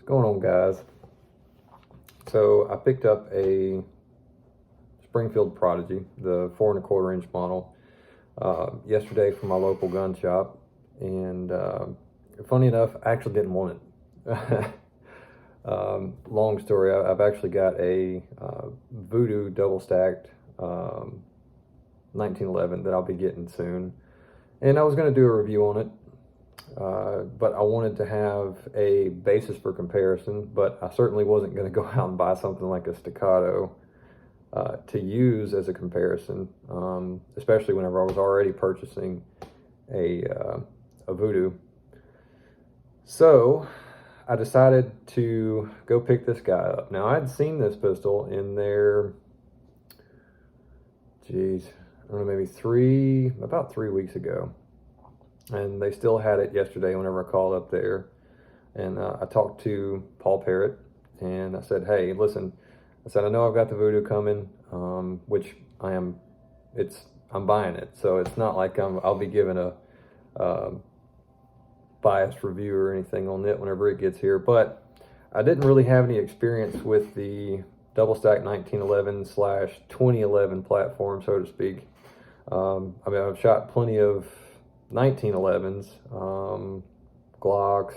Going on, guys? So I picked up a Springfield Prodigy, the 4¼ inch model, yesterday from my local gun shop, and funny enough, I actually didn't want it. Long story, I've actually got a Voodoo double stacked 1911 that I'll be getting soon, and I was going to do a review on it. But I wanted to have a basis for comparison, but I certainly wasn't going to go out and buy something like a Staccato to use as a comparison, especially whenever I was already purchasing a Voodoo. So I decided to go pick this guy up. Now, I'd seen this pistol in there, I don't know, maybe about 3 weeks ago. And they still had it yesterday whenever I called up there. And I talked to Paul Parrott, and I said, hey, listen, I said, I know I've got the Voodoo coming, which I'm buying it. So it's not like I'll be giving a biased review or anything on it whenever it gets here. But I didn't really have any experience with the double stack 1911/2011 platform, so to speak. I mean, I've shot plenty of 1911s, Glocks,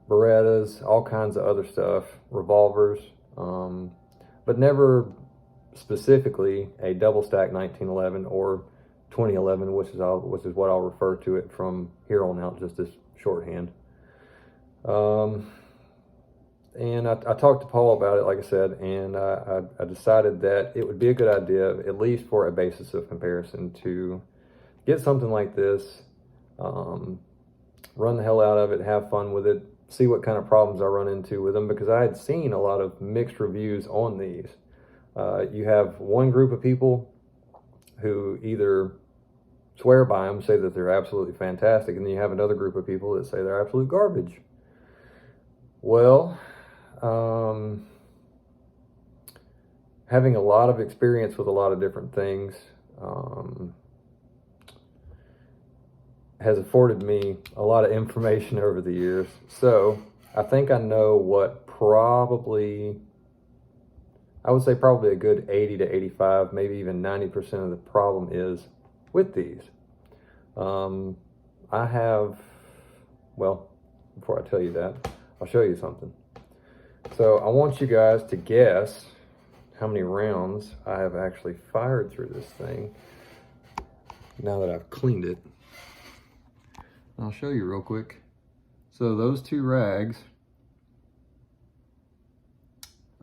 Berettas, all kinds of other stuff, revolvers, but never specifically a double stack 1911 or 2011, which is what I'll refer to it from here on out, just as shorthand. And I talked to Paul about it, like I said, and I decided that it would be a good idea, at least for a basis of comparison, to get something like this, run the hell out of it, have fun with it, see what kind of problems I run into with them, because I had seen a lot of mixed reviews on these. You have one group of people who either swear by them, say that they're absolutely fantastic, and then you have another group of people that say they're absolute garbage. Well, having a lot of experience with a lot of different things, has afforded me a lot of information over the years. So I think I know what I would say probably a good 80 to 85, maybe even 90% of the problem is with these. Well, before I tell you that, I'll show you something. So I want you guys to guess how many rounds I have actually fired through this thing now that I've cleaned it. I'll show you real quick. So those two rags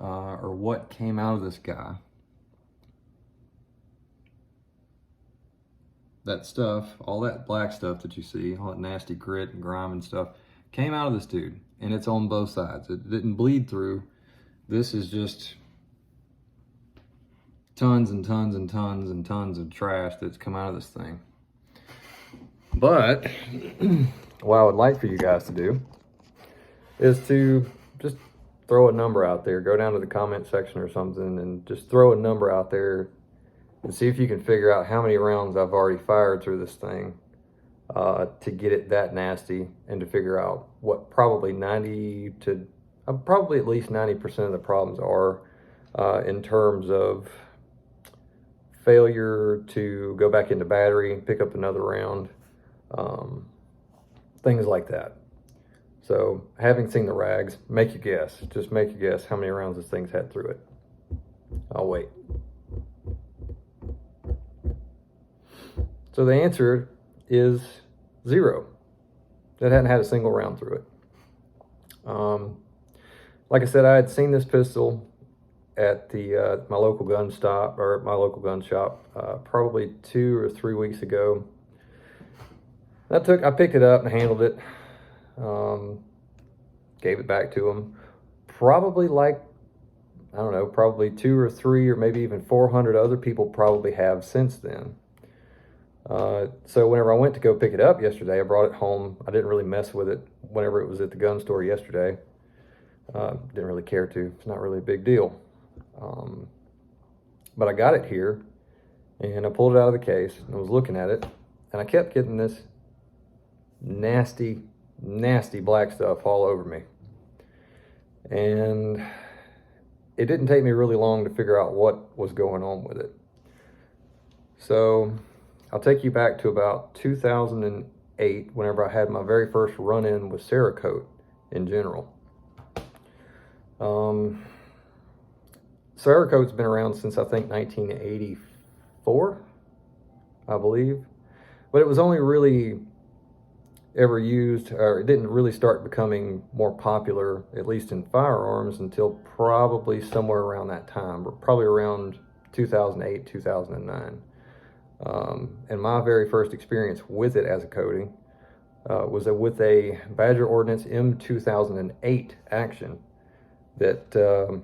are what came out of this guy. That stuff, all that black stuff that you see, all that nasty grit and grime and stuff, came out of this dude, and it's on both sides. It didn't bleed through. This is just tons and tons and tons and tons of trash that's come out of this thing. But what I would like for you guys to do is to just throw a number out there. Go down to the comment section or something and just throw a number out there and see if you can figure out how many rounds I've already fired through this thing to get it that nasty, and to figure out what probably at least 90% of the problems are in terms of failure to go back into battery, pick up another round, things like that. So having seen the rags, make your guess. Just make your guess how many rounds this thing's had through it. I'll wait. So the answer is 0. That hadn't had a single round through it. Like I said, I had seen this pistol at my local gun shop, probably 2 or 3 weeks ago. I picked it up and handled it, gave it back to him. Probably probably 2 or 3 or maybe even 400 other people probably have since then. So whenever I went to go pick it up yesterday, I brought it home. I didn't really mess with it whenever it was at the gun store yesterday. Didn't really care to. It's not really a big deal. But I got it here, and I pulled it out of the case and I was looking at it, and I kept getting this nasty black stuff all over me. And it didn't take me really long to figure out what was going on with it. So I'll take you back to about 2008, whenever I had my very first run-in with Cerakote in general. Cerakote's been around since, I think, 1984, I believe. But it was only really ever used, or it didn't really start becoming more popular, at least in firearms, until probably somewhere around that time, probably around 2008, 2009. And my very first experience with it as a coating was with a Badger Ordnance M2008 action that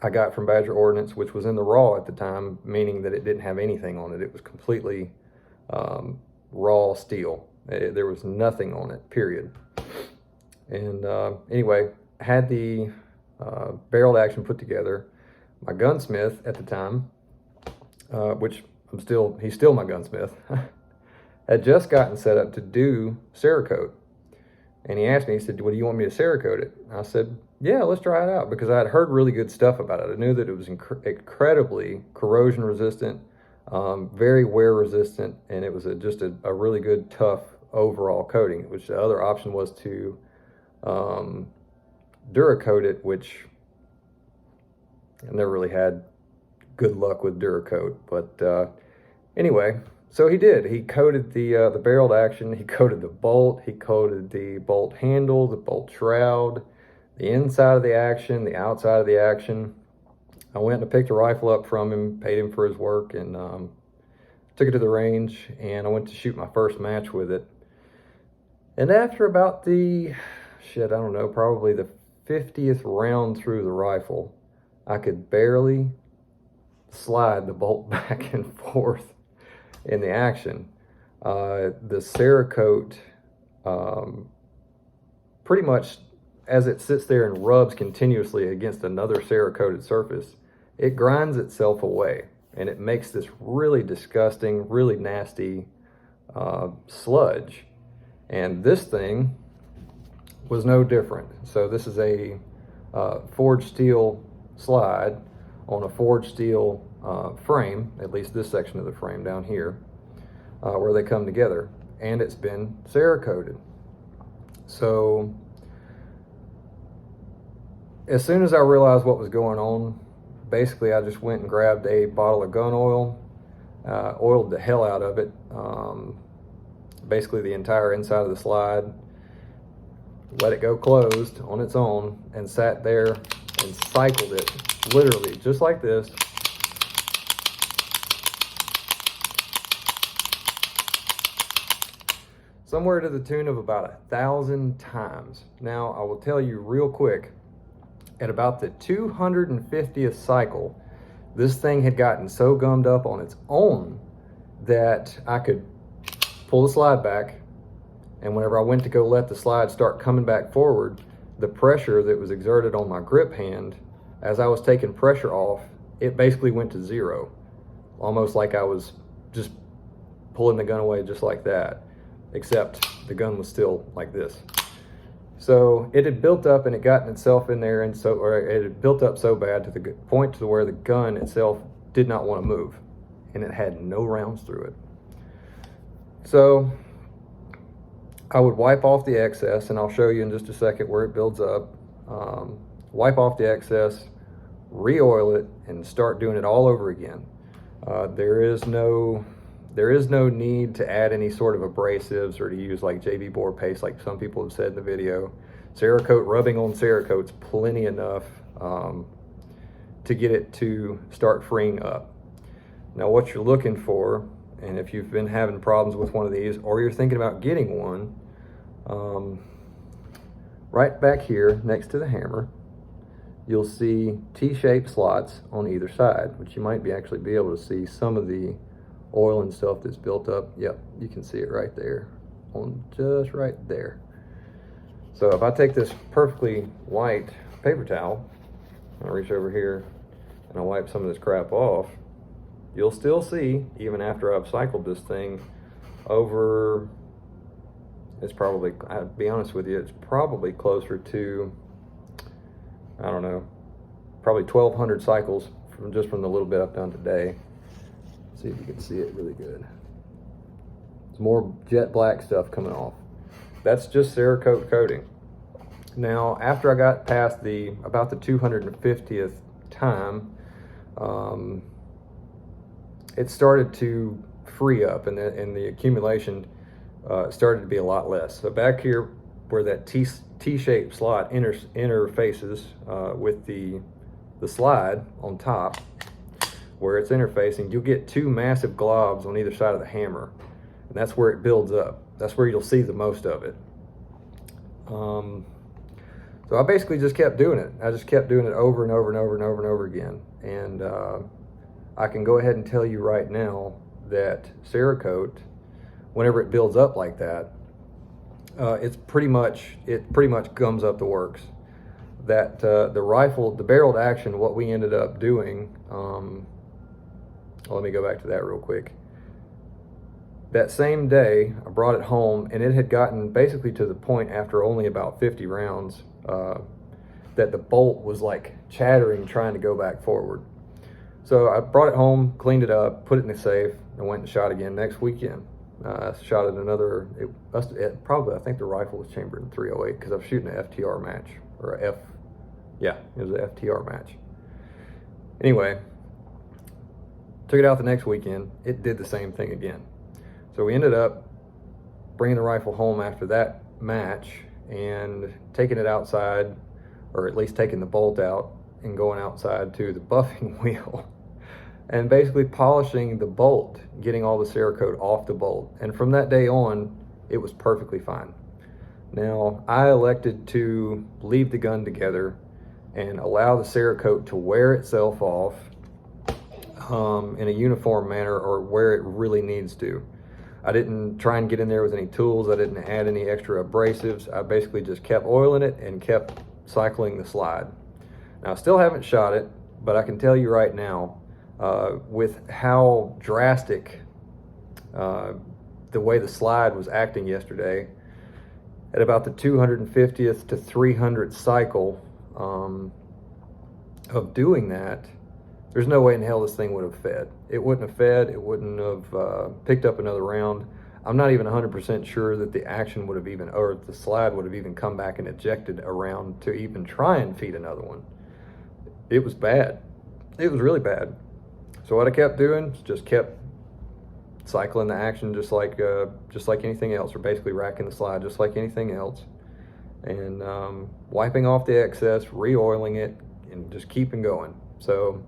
I got from Badger Ordnance, which was in the raw at the time, meaning that it didn't have anything on it. It was completely raw steel. There was nothing on it, period. And anyway, had the barreled action put together. My gunsmith at the time, which he's still my gunsmith, had just gotten set up to do Cerakote. And he asked me, he said, well, do you want me to Cerakote it? I said, yeah, let's try it out, because I had heard really good stuff about it. I knew that it was incredibly corrosion resistant, very wear resistant, and it was just a really good, tough overall coating, which the other option was to Duracoat it, which I never really had good luck with Duracoat. But anyway, so he did. He coated the barreled action, he coated the bolt, he coated the bolt handle, the bolt shroud, the inside of the action, the outside of the action. I went and picked a rifle up from him, paid him for his work, and took it to the range, and I went to shoot my first match with it. And after about probably the 50th round through the rifle, I could barely slide the bolt back and forth in the action. The Cerakote, pretty much as it sits there and rubs continuously against another Cerakoted surface, it grinds itself away, and it makes this really disgusting, really nasty sludge. And this thing was no different. So this is a forged steel slide on a forged steel frame, at least this section of the frame down here, where they come together, and it's been Cerakoted. So as soon as I realized what was going on, basically I just went and grabbed a bottle of gun oil, oiled the hell out of it, basically the entire inside of the slide, let it go closed on its own, and sat there and cycled it, literally just like this, somewhere to the tune of about 1,000 times. Now, I will tell you real quick, at about the 250th cycle, this thing had gotten so gummed up on its own that I could pull the slide back, and whenever I went to go let the slide start coming back forward, the pressure that was exerted on my grip hand, as I was taking pressure off, it basically went to zero, almost like I was just pulling the gun away just like that, except the gun was still like this. So it had built up, and it gotten itself in there, and it had built up so bad to the point to where the gun itself did not want to move, and it had no rounds through it. So I would wipe off the excess, and I'll show you in just a second where it builds up. Wipe off the excess, re-oil it, and start doing it all over again. There is no need to add any sort of abrasives or to use like JB Bore paste like some people have said in the video. Cerakote, rubbing on Cerakote's plenty enough to get it to start freeing up. Now what you're looking for, and if you've been having problems with one of these, or you're thinking about getting one, right back here next to the hammer, you'll see T-shaped slots on either side, which you might actually be able to see some of the oil and stuff that's built up. Yep, you can see it right there, just right there. So if I take this perfectly white paper towel, I reach over here and I wipe some of this crap off, you'll still see, even after I've cycled this thing over, it's probably, I'll be honest with you, it's probably closer to I don't know, probably 1,200 cycles from the little bit I've done today. Let's see if you can see it really good. There's more jet black stuff coming off. That's just Cerakote coating. Now, after I got past about the 250th time, it started to free up, and the accumulation started to be a lot less. So back here, where that T-shaped slot interfaces with the slide on top, where it's interfacing, you'll get two massive globs on either side of the hammer, and that's where it builds up. That's where you'll see the most of it. So I basically just kept doing it. I just kept doing it over and over and over and over and over again. And I can go ahead and tell you right now that Cerakote, whenever it builds up like that, it pretty much gums up the works. That the barreled action, what we ended up doing, let me go back to that real quick. That same day, I brought it home, and it had gotten basically to the point after only about 50 rounds that the bolt was like chattering, trying to go back forward. So I brought it home, cleaned it up, put it in the safe, and went and shot again next weekend. I shot at another, I think the rifle was chambered in 308 because I was shooting an FTR match, or it was an FTR match. Anyway, took it out the next weekend, it did the same thing again. So we ended up bringing the rifle home after that match and taking it outside, or at least taking the bolt out and going outside to the buffing wheel and basically polishing the bolt, getting all the Cerakote off the bolt. And from that day on, it was perfectly fine. Now, I elected to leave the gun together and allow the Cerakote to wear itself off in a uniform manner, or where it really needs to. I didn't try and get in there with any tools. I didn't add any extra abrasives. I basically just kept oiling it and kept cycling the slide. Now, I still haven't shot it, but I can tell you right now, with how drastic the way the slide was acting yesterday, at about the 250th to 300th cycle of doing that, there's no way in hell this thing would have fed. It wouldn't have fed, it wouldn't have picked up another round. I'm not even 100% sure that the action would have even, or the slide would have even come back and ejected a round to even try and feed another one. It was bad. It was really bad. So what I kept doing is just kept cycling the action just like anything else, or basically racking the slide just like anything else, and wiping off the excess, re-oiling it, and just keeping going. So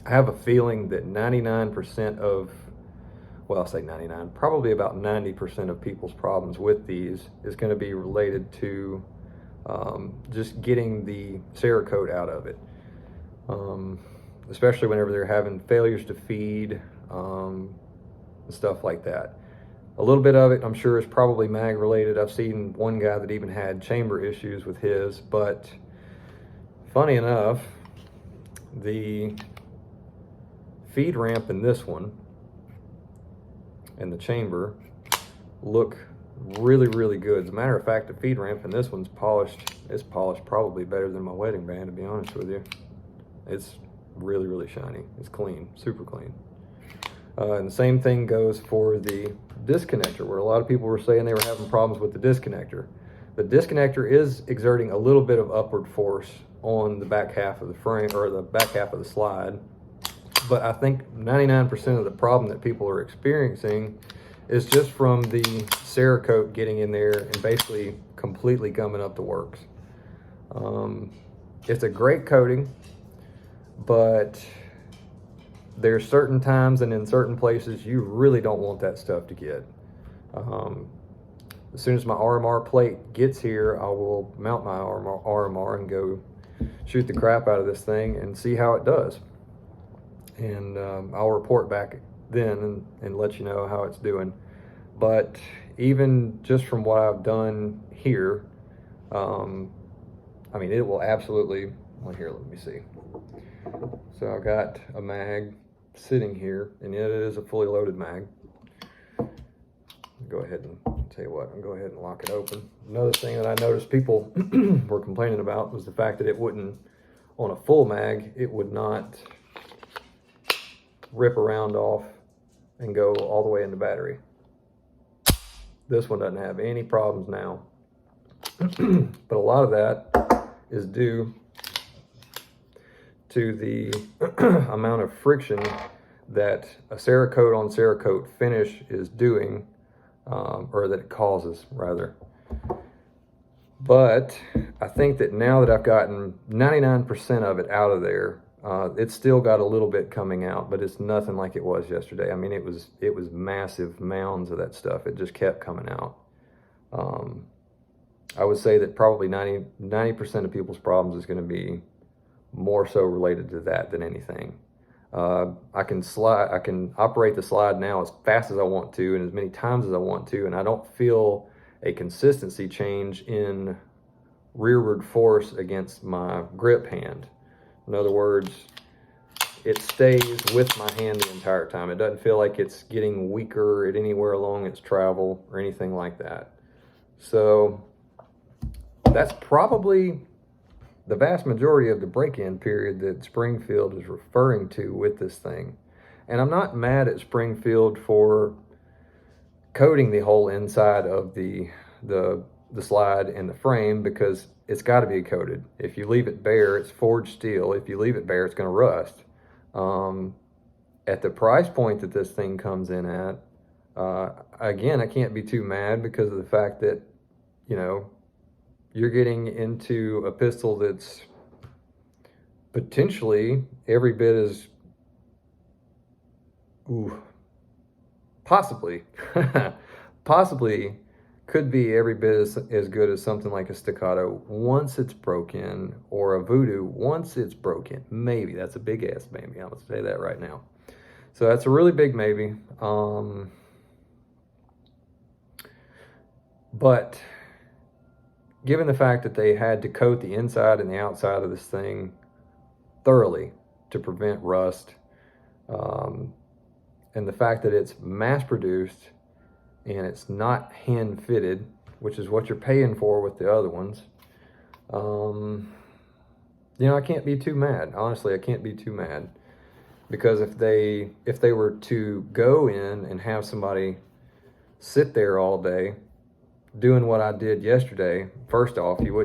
I have a feeling that 99% of, well, I'll say 99, probably about 90% of people's problems with these is going to be related to just getting the Cerakote out of it. Especially whenever they're having failures to feed, and stuff like that. A little bit of it, I'm sure, is probably mag related. I've seen one guy that even had chamber issues with his, but funny enough, the feed ramp in this one and the chamber look really, really good. As a matter of fact, the feed ramp in this one's polished. It's polished probably better than my wedding band, to be honest with you. It's really, really shiny. It's clean, super clean. And the same thing goes for the disconnector, where a lot of people were saying they were having problems with the disconnector. The disconnector is exerting a little bit of upward force on the back half of the frame, or the back half of the slide. But I think 99% of the problem that people are experiencing is just from the Cerakote getting in there and basically completely gumming up the works. It's a great coating, but there's certain times and in certain places you really don't want that stuff to get. As soon as my RMR plate gets here, I will mount my RMR and go shoot the crap out of this thing and see how it does. And I'll report back then and let you know how it's doing. But even just from what I've done here, I mean, it will absolutely, well, here, let me see. So I've got a mag sitting here, and it is a fully loaded mag. go ahead and tell you what, I'll go ahead and lock it open. Another thing that I noticed people were complaining about was the fact that it wouldn't, on a full mag, it would not rip around off and go all the way in the battery. This one doesn't have any problems now. But a lot of that is due to the amount of friction that a Cerakote on Cerakote finish is doing, or that it causes, rather. But I think that now that I've gotten 99% of it out of there, it's still got a little bit coming out, but it's nothing like it was yesterday. I mean, it was massive mounds of that stuff. It just kept coming out. I would say that probably 90% of people's problems is going to be more so related to that than anything. I can operate the slide now as fast as I want to and as many times as I want to, and I don't feel a consistency change in rearward force against my grip hand. In other words, it stays with my hand the entire time. It doesn't feel like it's getting weaker at anywhere along its travel or anything like that. So that's probably the vast majority of the break-in period that Springfield is referring to with this thing. And I'm not mad at Springfield for coating the whole inside of the slide and the frame, because it's got to be coated. If you leave it bare, it's forged steel. If you leave it bare, it's going to rust. At the price point that this thing comes in at, again, I can't be too mad because of the fact that, you know, you're getting into a pistol that's potentially every bit as, possibly could be every bit as good as something like a Staccato once it's broken, or a Voodoo once it's broken. Maybe. That's a big ass maybe. I'm going to say that right now. So that's a really big maybe. But given the fact that they had to coat the inside and the outside of this thing thoroughly to prevent rust, and the fact that it's mass produced and it's not hand fitted, which is what you're paying for with the other ones, you know, I can't be too mad. Honestly, I can't be too mad, because if they were to go in and have somebody sit there all day doing what I did yesterday, first off, you'd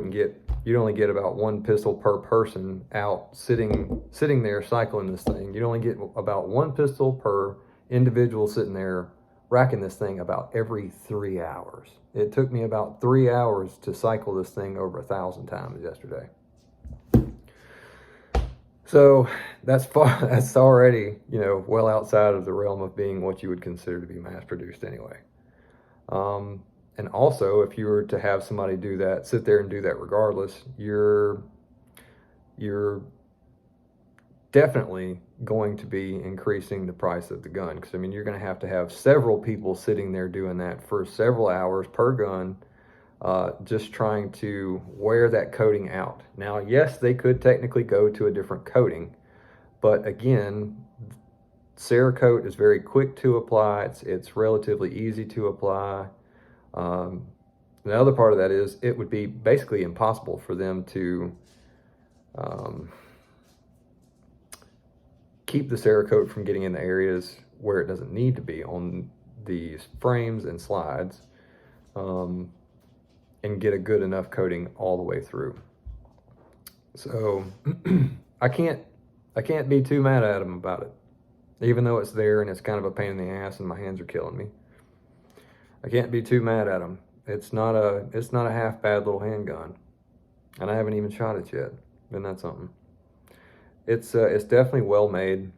only get about one pistol per person out sitting there cycling this thing. You'd only get about one pistol per individual sitting there racking this thing about every 3 hours. It took me about 3 hours to cycle this thing over 1,000 times yesterday. So that's already, you know, well outside of the realm of being what you would consider to be mass produced anyway. And also, if you were to have somebody do that, sit there and do that regardless, you're definitely going to be increasing the price of the gun. Because, I mean, you're going to have several people sitting there doing that for several hours per gun, just trying to wear that coating out. Now, yes, they could technically go to a different coating, but again, Cerakote is very quick to apply. It's relatively easy to apply. The other part of that is it would be basically impossible for them to keep the Cerakote from getting in the areas where it doesn't need to be on these frames and slides, and get a good enough coating all the way through. So I can't be too mad at them about it, even though it's there and it's kind of a pain in the ass and my hands are killing me. I can't be too mad at them. It's not a half bad little handgun, and I haven't even shot it yet. Isn't that something? It's definitely well made,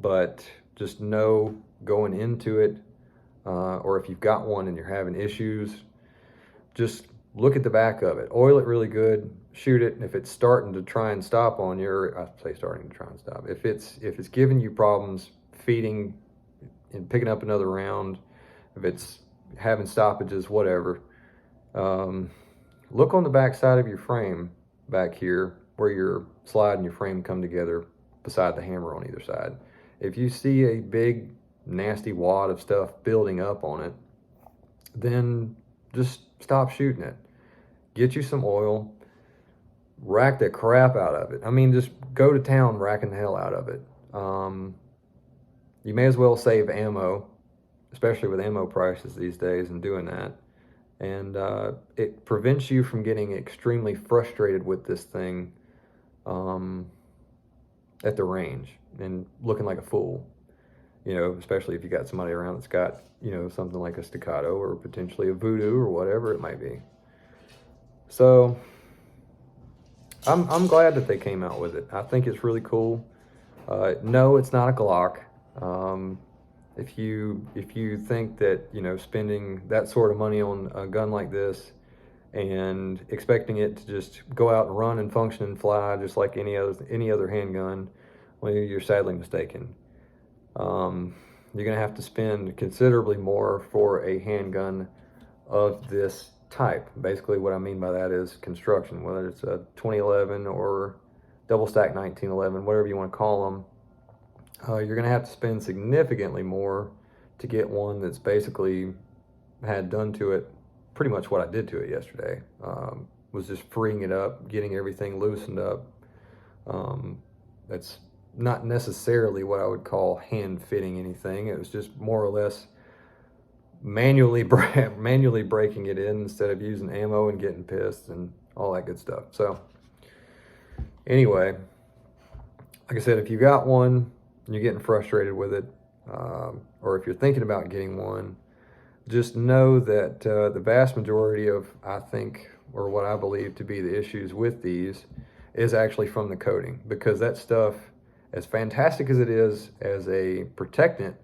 but just know going into it, or if you've got one and you're having issues, just look at the back of it. Oil it really good. Shoot it. And if it's starting to try and stop on your, I say starting to try and stop. If it's giving you problems feeding and picking up another round, if it's having stoppages, whatever, look on the back side of your frame back here where your slide and your frame come together beside the hammer on either side. If you see a big nasty wad of stuff building up on it, then just stop shooting it. Get you some oil, rack the crap out of it. I mean, just go to town racking the hell out of it. You may as well save ammo, especially with ammo prices these days, and doing that. And it prevents you from getting extremely frustrated with this thing at the range and looking like a fool. You know, especially if you got somebody around that's got, you know, something like a staccato or potentially a voodoo or whatever it might be. So I'm glad that they came out with it. I think it's really cool. No, it's not a Glock. If you think that, you know, spending that sort of money on a gun like this and expecting it to just go out and run and function and fly just like any other handgun, well, you're sadly mistaken. You're going to have to spend considerably more for a handgun of this type. Basically, what I mean by that is construction, whether it's a 2011 or double stack 1911, whatever you want to call them. You're going to have to spend significantly more to get one that's basically had done to it pretty much what I did to it yesterday. Was just freeing it up, getting everything loosened up. That's not necessarily what I would call hand fitting anything. It was just more or less manually breaking it in instead of using ammo and getting pissed and all that good stuff. So anyway, like I said, if you got one and you're getting frustrated with it, or if you're thinking about getting one, just know that the vast majority of, I think, or what I believe to be the issues with these is actually from the coating, because that stuff, as fantastic as it is as a protectant,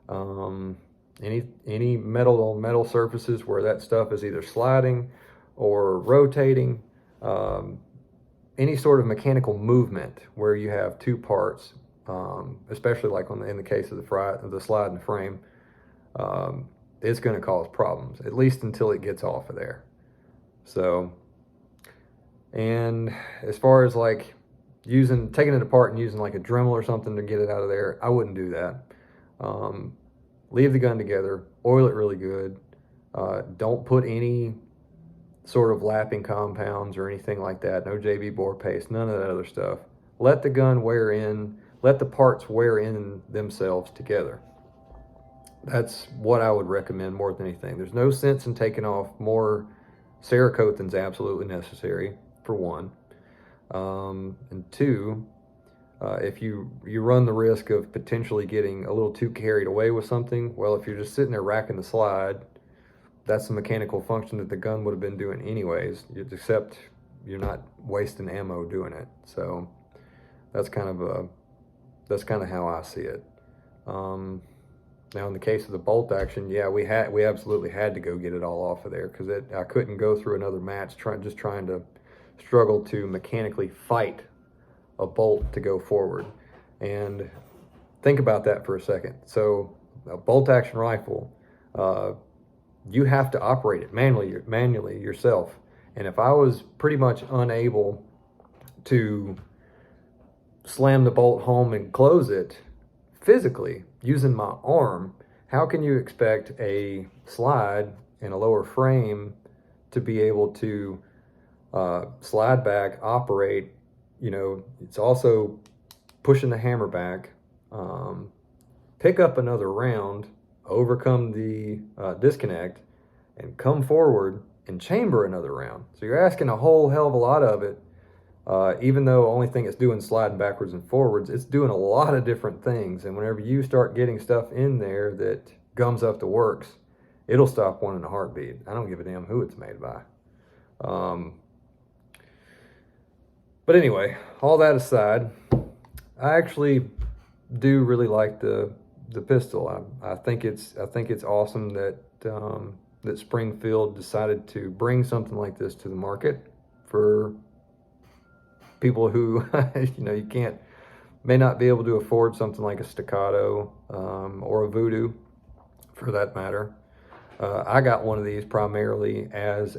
any metal on metal surfaces where that stuff is either sliding or rotating, any sort of mechanical movement where you have two parts, especially like in the case of the slide and frame, it's going to cause problems, at least until it gets off of there. So, and as far as like taking it apart and using like a Dremel or something to get it out of there, I wouldn't do that. Leave the gun together, oil it really good. Don't put any sort of lapping compounds or anything like that. No JB bore paste, none of that other stuff. Let the gun wear in, let the parts wear in themselves together. That's what I would recommend more than anything. There's no sense in taking off more Cerakote than's absolutely necessary, for one. And two, if you run the risk of potentially getting a little too carried away with something, well, if you're just sitting there racking the slide, that's the mechanical function that the gun would have been doing anyways, except you're not wasting ammo doing it. So that's kind of how I see it. Now, in the case of the bolt action, yeah, we absolutely had to go get it all off of there, because I couldn't go through another match trying to struggle to mechanically fight a bolt to go forward. And think about that for a second. So a bolt action rifle, you have to operate it manually yourself. And if I was pretty much unable to slam the bolt home and close it physically using my arm, how can you expect a slide and a lower frame to be able to slide back, operate? You know, it's also pushing the hammer back, pick up another round, overcome the disconnect, and come forward and chamber another round. So you're asking a whole hell of a lot of it. Even though the only thing it's doing sliding backwards and forwards, it's doing a lot of different things. And whenever you start getting stuff in there that gums up the works, it'll stop one in a heartbeat. I don't give a damn who it's made by. But anyway, all that aside, I actually do really like the pistol. I think it's awesome that that Springfield decided to bring something like this to the market for people who may not be able to afford something like a staccato or a voodoo, for that matter. I got one of these primarily as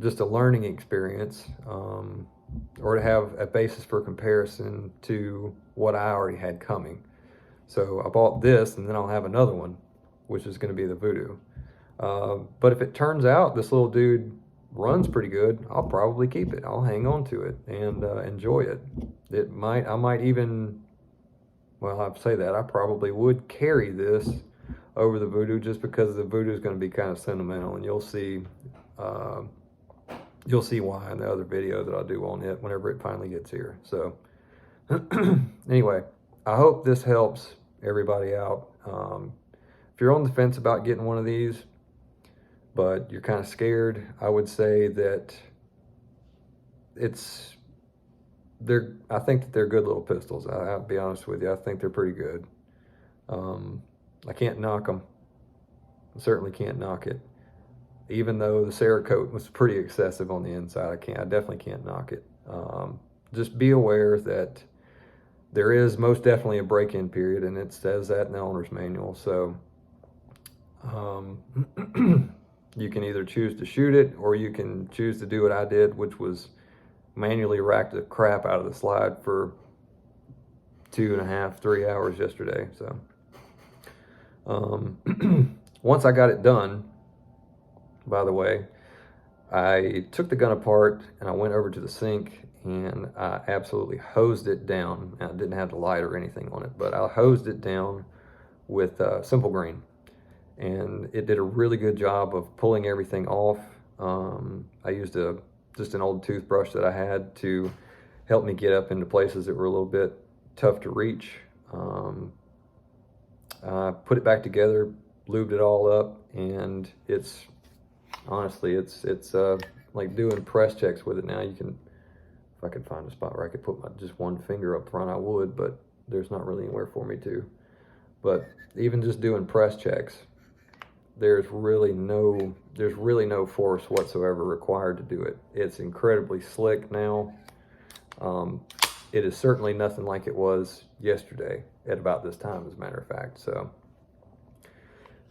just a learning experience, or to have a basis for comparison to what I already had coming. So I bought this, and then I'll have another one, which is going to be the Voodoo. But if it turns out this little dude runs pretty good, I'll probably keep it. I'll hang on to it and enjoy it. I might even, well, I say that, I probably would carry this over the Voodoo, just because the Voodoo is going to be kind of sentimental, and you'll see why in the other video that I'll do on it whenever it finally gets here. So anyway, I hope this helps everybody out. If you're on the fence about getting one of these, but you're kind of scared, I would say that I think that they're good little pistols. I'll be honest with you. I think they're pretty good. I can't knock them. I certainly can't knock it. Even though the Cerakote was pretty excessive on the inside, I definitely can't knock it. Just be aware that there is most definitely a break-in period, and it says that in the owner's manual. So you can either choose to shoot it, or you can choose to do what I did, which was manually rack the crap out of the slide for 2.5, 3 hours yesterday. So once I got it done, by the way, I took the gun apart and I went over to the sink and I absolutely hosed it down. I didn't have the light or anything on it, but I hosed it down with Simple Green, and it did a really good job of pulling everything off. I used just an old toothbrush that I had to help me get up into places that were a little bit tough to reach. I put it back together, lubed it all up, and it's honestly, it's like doing press checks with it now. You can, if I could find a spot where I could put just one finger up front, I would, but there's not really anywhere for me to. But even just doing press checks, there's really no force whatsoever required to do it. It's incredibly slick now. It is certainly nothing like it was yesterday at about this time, as a matter of fact. So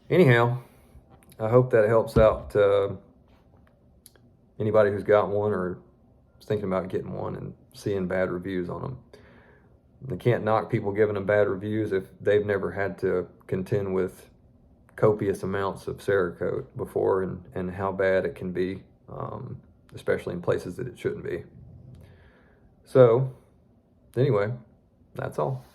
anyhow, I hope that helps out anybody who's got one or is thinking about getting one and seeing bad reviews on them. They can't knock people giving them bad reviews if they've never had to contend with copious amounts of Cerakote before, and how bad it can be, especially in places that it shouldn't be. So anyway, that's all.